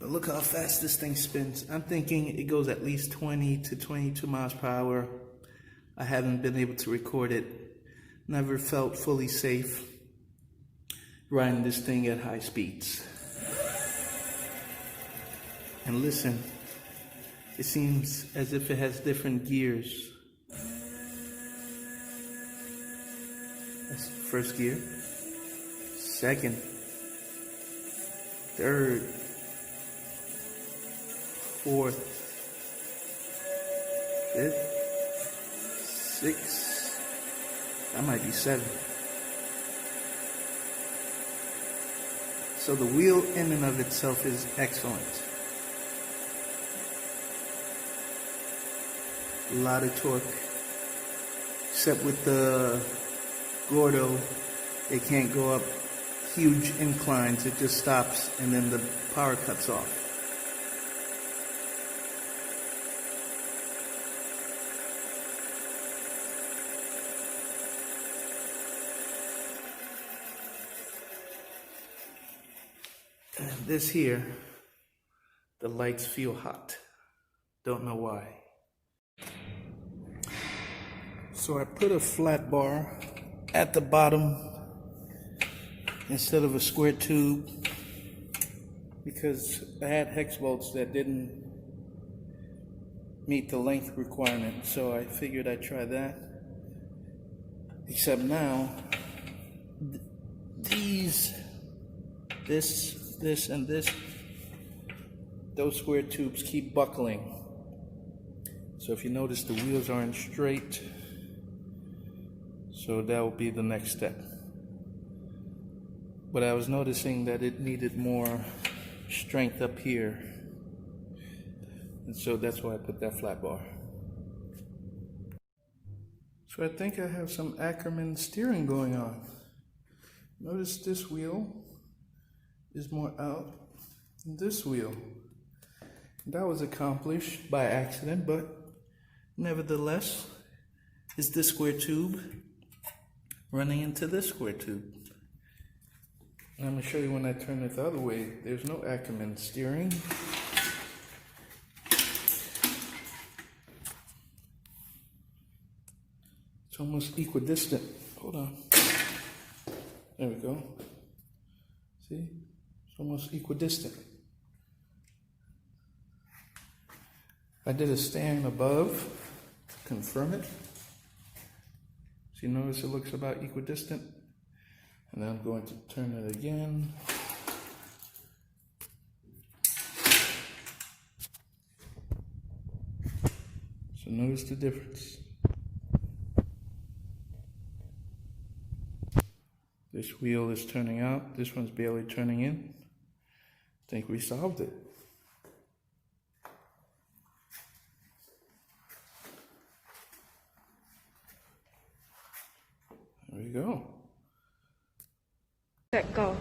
But look how fast this thing spins. I'm thinking it goes at least 20 to 22 miles per hour. I haven't been able to record it. Never felt fully safe riding this thing at high speeds. And listen, it seems as if it has different gears. That's first gear, second, third, fourth, fifth, sixth, that might be seven. So the wheel in and of itself is excellent. A lot of torque, except with the Gordo, it can't go up huge inclines, it just stops and then the power cuts off. And this here, the lights feel hot. Don't know why. So I put a flat bar at the bottom instead of a square tube because I had hex bolts that didn't meet the length requirement, so I figured I'd try that. Except now, this, and this, those square tubes keep buckling. So if you notice, the wheels aren't straight. So that will be the next step. But I was noticing that it needed more strength up here. And so that's why I put that flat bar. So I think I have some Ackerman steering going on. Notice this wheel is more out than this wheel. That was accomplished by accident, but nevertheless, it's this square tube running into this square tube. And I'm going to show you when I turn it the other way. There's no Ackerman steering. It's almost equidistant. Hold on. There we go. See? It's almost equidistant. I did a stand above to confirm it. So you notice it looks about equidistant. And then I'm going to turn it again. So notice the difference. This wheel is turning out, this one's barely turning in. I think we solved it. There we go. Let go.